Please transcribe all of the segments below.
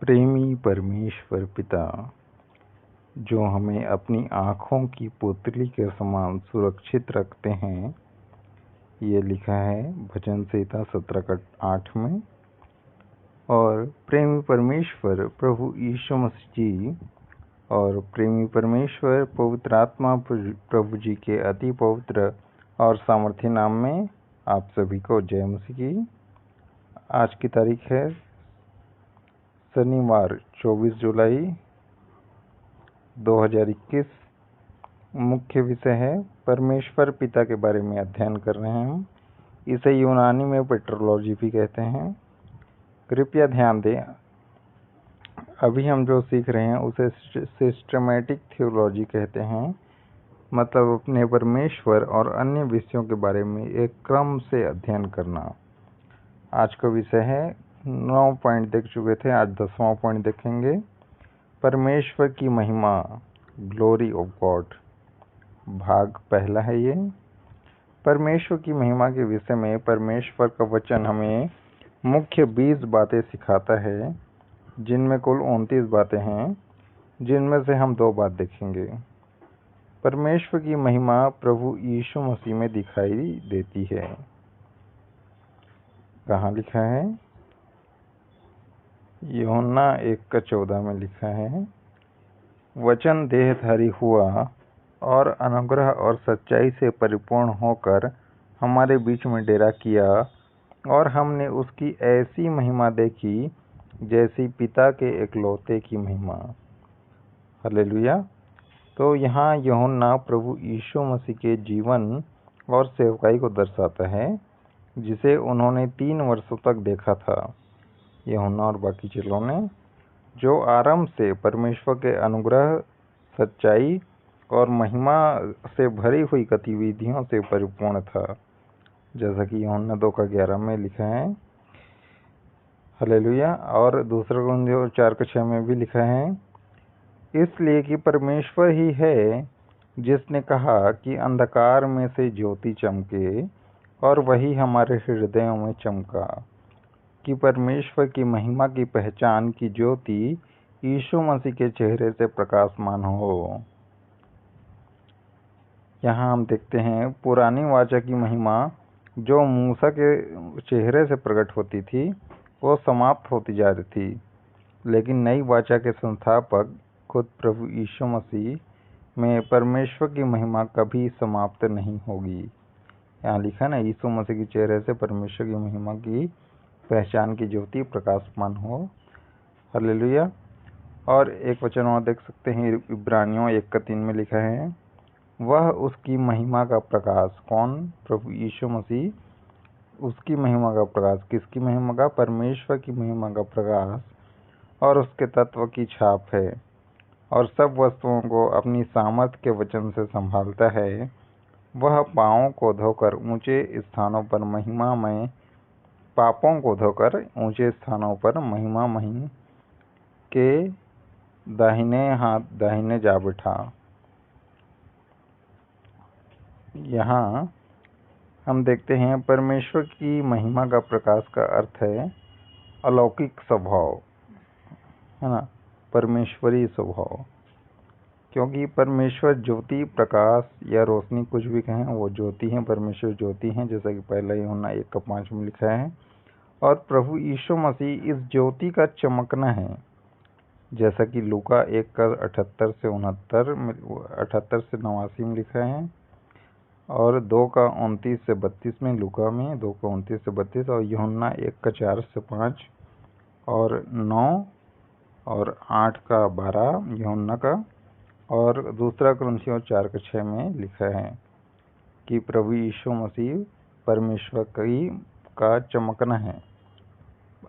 प्रेमी परमेश्वर पिता जो हमें अपनी आँखों की पुतली के समान सुरक्षित रखते हैं, ये लिखा है भजन संहिता 17:8 में। और प्रेमी परमेश्वर प्रभु यीशु मसीह जी और प्रेमी परमेश्वर पवित्र आत्मा प्रभु जी के अति पवित्र और सामर्थ्य नाम में आप सभी को जय मसीह की। आज की तारीख है शनिवार 24 जुलाई 2021। मुख्य विषय है परमेश्वर पिता के बारे में अध्ययन कर रहे हैं हम। इसे यूनानी में पेट्रोलॉजी भी कहते हैं। कृपया ध्यान दें, अभी हम जो सीख रहे हैं उसे सिस्टमैटिक थियोलॉजी कहते हैं, मतलब अपने परमेश्वर और अन्य विषयों के बारे में एक क्रम से अध्ययन करना। आज का विषय है 9 पॉइंट देख चुके थे, आज 10वां पॉइंट देखेंगे। परमेश्वर की महिमा, ग्लोरी ऑफ गॉड, भाग पहला है ये। परमेश्वर की महिमा के विषय में परमेश्वर का वचन हमें मुख्य 20 बातें सिखाता है, जिनमें कुल 29 बातें हैं, जिनमें से हम 2 बात देखेंगे। परमेश्वर की महिमा प्रभु यीशु मसीह में दिखाई देती है। कहाँ लिखा है? यूहन्ना 1:14 में लिखा है, वचन देहधारी हुआ और अनुग्रह और सच्चाई से परिपूर्ण होकर हमारे बीच में डेरा किया, और हमने उसकी ऐसी महिमा देखी जैसी पिता के एकलौते की महिमा। हालेलुया। तो यहाँ यूहन्ना प्रभु यीशु मसीह के जीवन और सेवकाई को दर्शाता है, जिसे उन्होंने 3 वर्षों तक देखा था, यूहन्ना और बाकी चेलों ने, जो आरंभ से परमेश्वर के अनुग्रह, सच्चाई और महिमा से भरी हुई गतिविधियों से परिपूर्ण था, जैसा कि यूहन्ना 2:11 में लिखा है। हालेलुया। और 2 कुरिन्थियों 4:6 में भी लिखा है, इसलिए कि परमेश्वर ही है जिसने कहा कि अंधकार में से ज्योति चमके, और वही हमारे हृदयों में चमका, कि परमेश्वर की महिमा की पहचान की ज्योति यीशु मसीह के चेहरे से प्रकाशमान हो। यहाँ हम देखते हैं पुरानी वाचा की महिमा जो मूसा के चेहरे से प्रकट होती थी, वो समाप्त होती जा रही थी, लेकिन नई वाचा के संस्थापक खुद प्रभु यीशु मसीह में परमेश्वर की महिमा कभी समाप्त नहीं होगी। यहाँ लिखा ना, यीशु मसीह के चेहरे से परमेश्वर की महिमा की पहचान की ज्योति प्रकाशमान हो। हालेलुया। और एक वचन और देख सकते हैं, इब्रानियों 1:3 में लिखा है, वह उसकी महिमा का प्रकाश। कौन? प्रभु यीशु मसीह। उसकी महिमा का प्रकाश। किसकी महिमा का? परमेश्वर की महिमा का प्रकाश और उसके तत्व की छाप है, और सब वस्तुओं को अपनी सामर्थ के वचन से संभालता है। वह पापों को धोकर ऊंचे स्थानों पर महिमा के दाहिने जा बैठा। यहाँ हम देखते हैं परमेश्वर की महिमा का प्रकाश का अर्थ है अलौकिक स्वभाव, है ना, परमेश्वरी स्वभाव। क्योंकि परमेश्वर ज्योति, प्रकाश या रोशनी, कुछ भी कहें, वो ज्योति हैं। परमेश्वर ज्योति हैं, जैसा कि पहला यूहन्ना 1:5 में लिखा है। और प्रभु यीशु मसीह इस ज्योति का चमकना है, जैसा कि लूका 1:78 से 89 में लिखा है, और 2:29 से 32 में लूका में, 2:29 से 32, और यूहन्ना 1:4 से 5, और 9 और 8:12 यूहन्ना का, और 2 कुरिन्थियों 4:6 में लिखा है कि प्रभु यीशु मसीह परमेश्वर का चमकना है।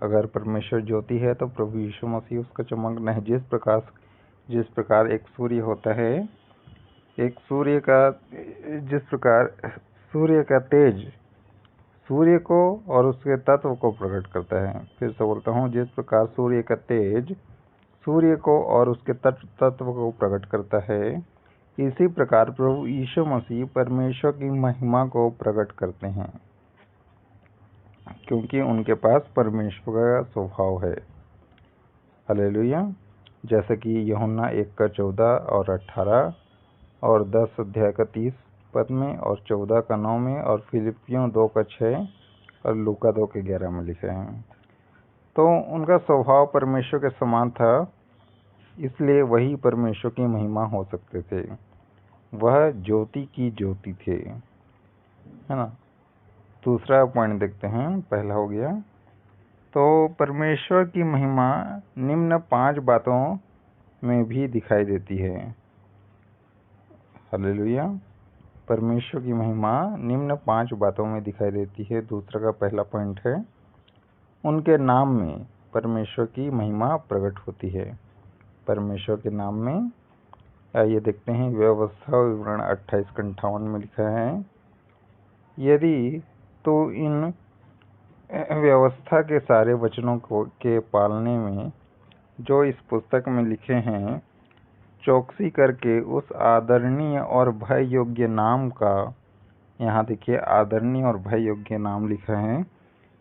अगर परमेश्वर ज्योति है तो प्रभु यीशु मसीह उसका चमकना है। जिस प्रकार एक सूर्य होता है, जिस प्रकार सूर्य का तेज सूर्य को और उसके तत्व को प्रकट करता है। फिर से बोलता हूँ, जिस प्रकार सूर्य का तेज सूर्य को और उसके तत्व को प्रकट करता है, इसी प्रकार प्रभु यीशु मसीह परमेश्वर की महिमा को प्रकट करते हैं, क्योंकि उनके पास परमेश्वर का स्वभाव है। हालेलुया। जैसे कि यूहन्ना 1:14 और 18 और 10 अध्याय का 30 पद में और 14 का 9 में और फिलिपियों 2:6 और लूका 2:11 में लिखे हैं। तो उनका स्वभाव परमेश्वर के समान था, इसलिए वही परमेश्वर की महिमा हो सकते थे। वह ज्योति की ज्योति थे, है ना। दूसरा पॉइंट देखते हैं, पहला हो गया। तो परमेश्वर की महिमा निम्न 5 बातों में भी दिखाई देती है। हालेलुया। परमेश्वर की महिमा निम्न 5 बातों में दिखाई देती है। दूसरा का पहला पॉइंट है, उनके नाम में परमेश्वर की महिमा प्रकट होती है। परमेश्वर के नाम में आइए देखते हैं, व्यवस्था विवरण 28:58 में लिखा है, यदि तो इन व्यवस्था के सारे वचनों के पालने में जो इस पुस्तक में लिखे हैं चौकसी करके उस आदरणीय और भय योग्य नाम का, यहाँ देखिए आदरणीय और भय योग्य नाम लिखा है,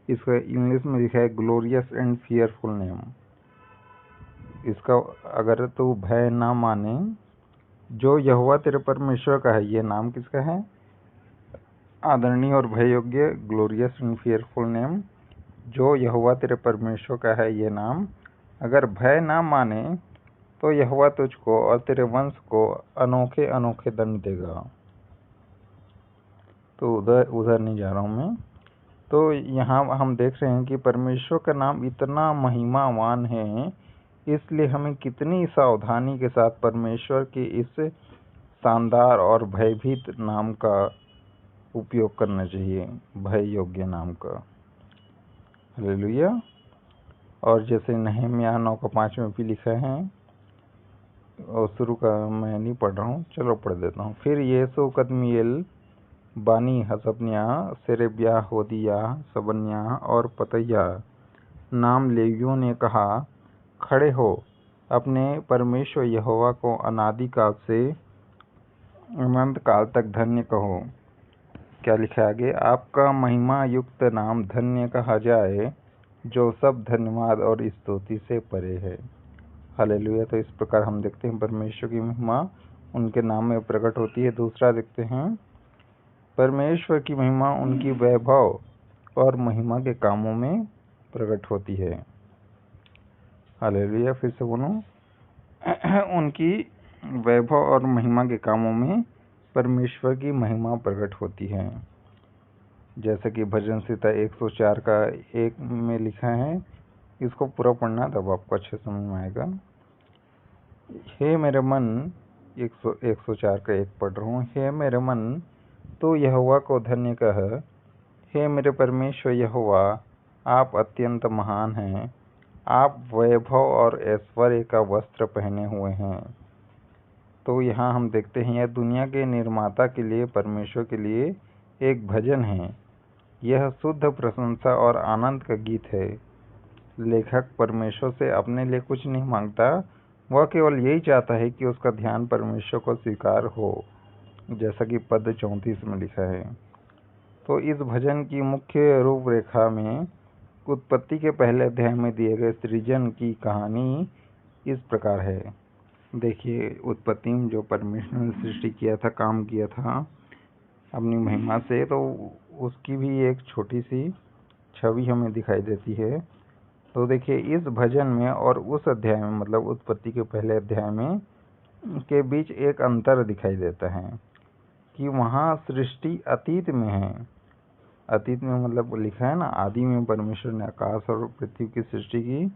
इसका इंग्लिश में लिखा है ग्लोरियस एंड फियरफुल नेम। इसका अगर तो भय ना माने, जो यहोवा तेरे परमेश्वर का है, ये नाम किसका है? आदरणीय और भय योग्य, ग्लोरियस एंड फियरफुल नेम, जो यहोवा तेरे परमेश्वर का है, ये नाम अगर भय ना माने तो यहोवा तुझको और तेरे वंश को अनोखे अनोखे दंड देगा। तो उधर नहीं जा रहा हूँ मैं। तो यहाँ हम देख रहे हैं कि परमेश्वर का नाम इतना महिमावान है, इसलिए हमें कितनी सावधानी के साथ परमेश्वर के इस शानदार और भयभीत नाम का उपयोग करना चाहिए, भय योग्य नाम का। हालेलुया। और जैसे नहम्याह 9:5 में भी लिखा है, और शुरू का मैं नहीं पढ़ रहा हूँ, चलो पढ़ देता हूँ। फिर यीशु कदमिएल, बानी, हसबन्या, सेरेब्याह, होदिया, सबन्या और पतैया नाम लेवियों ने कहा, खड़े हो, अपने परमेश्वर यहोवा को अनादि काल से अनंत काल तक धन्य कहो। क्या लिखा आगे? आपका महिमा युक्त नाम धन्य कहा जाए, जो सब धन्यवाद और स्तुति से परे है। हालेलुया। तो इस प्रकार हम देखते हैं परमेश्वर की महिमा उनके नाम में प्रकट होती है। दूसरा देखते हैं, परमेश्वर की महिमा उनकी वैभव और महिमा के कामों में प्रकट होती है। हालेलुया। फिर से बोलो, उनकी वैभव और महिमा के कामों में परमेश्वर की महिमा प्रकट होती है। जैसे कि भजन संहिता 104 का 1 में लिखा है, इसको पूरा पढ़ना तब आपको अच्छे समझ में आएगा। हे मेरे मन, 104 का 1 पढ़ रहा हूँ। हे मेरे मन, तो यहोवा को धन्य कह, हे मेरे परमेश्वर यहोवा, आप अत्यंत महान हैं, आप वैभव और ऐश्वर्य का वस्त्र पहने हुए हैं। तो यहाँ हम देखते हैं, यह दुनिया के निर्माता के लिए, परमेश्वर के लिए एक भजन है। यह शुद्ध प्रशंसा और आनंद का गीत है। लेखक परमेश्वर से अपने लिए कुछ नहीं मांगता, वह केवल यही चाहता है कि उसका ध्यान परमेश्वर को स्वीकार हो, जैसा कि पद 34 में लिखा है। तो इस भजन की मुख्य रूपरेखा में उत्पत्ति के पहले अध्याय में दिए गए सृजन की कहानी इस प्रकार है। देखिए, उत्पत्ति में जो परमेश्वर ने सृष्टि किया था, काम किया था अपनी महिमा से, तो उसकी भी एक छोटी सी छवि हमें दिखाई देती है। तो देखिए, इस भजन में और उस अध्याय में, मतलब उत्पत्ति के पहले अध्याय में के बीच एक अंतर दिखाई देता है कि वहाँ सृष्टि अतीत में है। अतीत में मतलब लिखा है ना, आदि में परमेश्वर ने आकाश और पृथ्वी की सृष्टि की,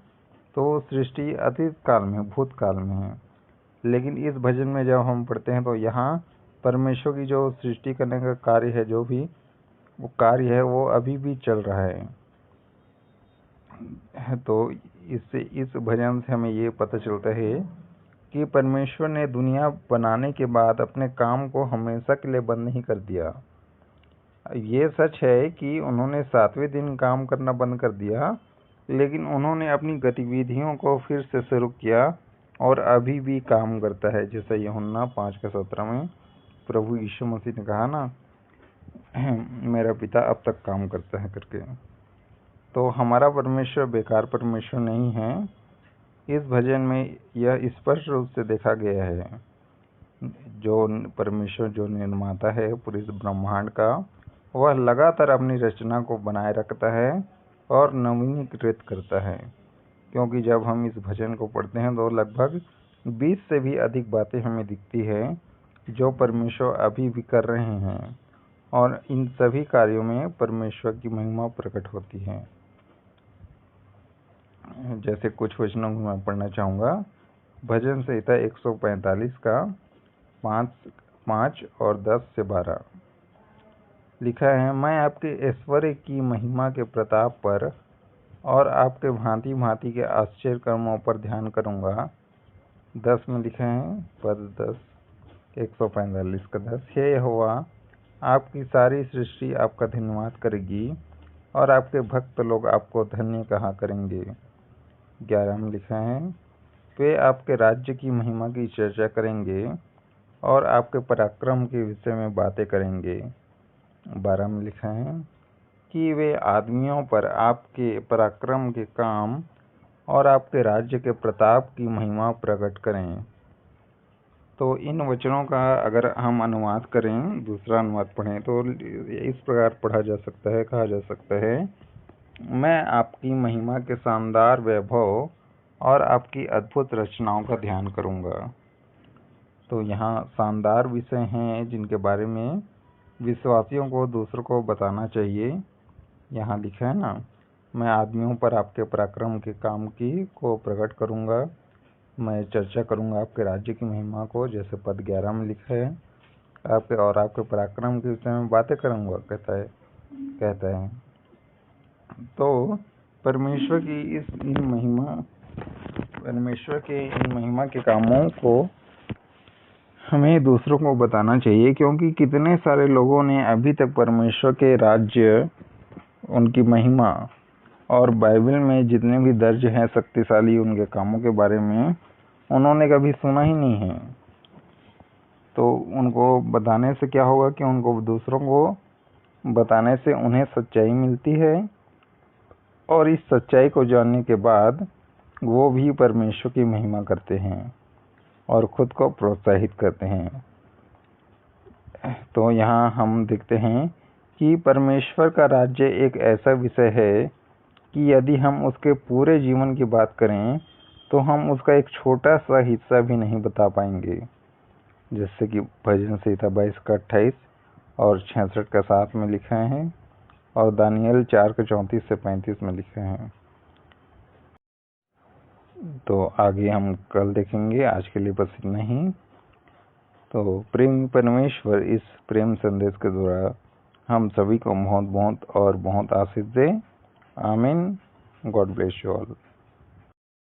तो सृष्टि अतीत काल में, भूतकाल में है। लेकिन इस भजन में जब हम पढ़ते हैं तो यहाँ परमेश्वर की जो सृष्टि करने का कार्य है, जो भी वो कार्य है, वो अभी भी चल रहा है। तो इससे, इस भजन से हमें ये पता चलता है कि परमेश्वर ने दुनिया बनाने के बाद अपने काम को हमेशा के लिए बंद नहीं कर दिया। ये सच है कि उन्होंने 7वें दिन काम करना बंद कर दिया, लेकिन उन्होंने अपनी गतिविधियों को फिर से शुरू किया और अभी भी काम करता है। जैसा यूहन्ना 5:17 में प्रभु यीशु मसीह ने कहा ना, मेरा पिता अब तक काम करता है करके। तो हमारा परमेश्वर बेकार परमेश्वर नहीं है। इस भजन में यह स्पष्ट रूप से देखा गया है जो परमेश्वर जो निर्माता है पूरे ब्रह्मांड का, वह लगातार अपनी रचना को बनाए रखता है और नवीनीकृत करता है। क्योंकि जब हम इस भजन को पढ़ते हैं तो लगभग 20 से भी अधिक बातें हमें दिखती है जो परमेश्वर अभी भी कर रहे हैं, और इन सभी कार्यों में परमेश्वर की महिमा प्रकट होती है। जैसे कुछ वचनों को मैं पढ़ना चाहूँगा। भजन संहिता 145 का 5 और 10 से 12 लिखा है, मैं आपके ऐश्वर्य की महिमा के प्रताप पर और आपके भांति भांति के आश्चर्य कर्मों पर ध्यान करूँगा। 10 में लिखा है, पद 10 145 का 10, हे यहोवा, आपकी सारी सृष्टि आपका धन्यवाद करेगी और आपके भक्त लोग आपको धन्य कहा करेंगे। 11 में लिखा है, वे आपके राज्य की महिमा की चर्चा करेंगे और आपके पराक्रम के विषय में बातें करेंगे। 12 में लिखा है कि वे आदमियों पर आपके पराक्रम के काम और आपके राज्य के प्रताप की महिमा प्रकट करें। तो इन वचनों का अगर हम अनुवाद करें, दूसरा अनुवाद पढ़ें तो इस प्रकार पढ़ा जा सकता है, कहा जा सकता है, मैं आपकी महिमा के शानदार वैभव और आपकी अद्भुत रचनाओं का ध्यान करूंगा। तो यहाँ शानदार विषय हैं जिनके बारे में विश्वासियों को दूसरों को बताना चाहिए। यहाँ लिखा है ना, मैं आदमियों पर आपके पराक्रम के काम को प्रकट करूंगा, मैं चर्चा करूंगा आपके राज्य की महिमा को, जैसे पद 11 में लिखा है, आपके पराक्रम के विषय में बातें करूंगा कहता है। तो परमेश्वर के इन महिमा के कामों को हमें दूसरों को बताना चाहिए, क्योंकि कितने सारे लोगों ने अभी तक परमेश्वर के राज्य, उनकी महिमा और बाइबल में जितने भी दर्ज हैं शक्तिशाली उनके कामों के बारे में उन्होंने कभी सुना ही नहीं है। तो उनको बताने से क्या होगा कि उनको दूसरों को बताने से उन्हें सच्चाई मिलती है, और इस सच्चाई को जानने के बाद वो भी परमेश्वर की महिमा करते हैं और खुद को प्रोत्साहित करते हैं। तो यहाँ हम देखते हैं कि परमेश्वर का राज्य एक ऐसा विषय है कि यदि हम उसके पूरे जीवन की बात करें तो हम उसका एक छोटा सा हिस्सा भी नहीं बता पाएंगे। जैसे कि भजन संहिता 22 का 28 और 66 का 7 में लिखा है, और दानियल 4 के 34 से 35 में लिखा है। तो आगे हम कल देखेंगे, आज के लिए बस इतना ही। तो प्रेम परमेश्वर इस प्रेम संदेश के द्वारा हम सभी को बहुत बहुत और बहुत आशीष दे। आमीन। God bless you all.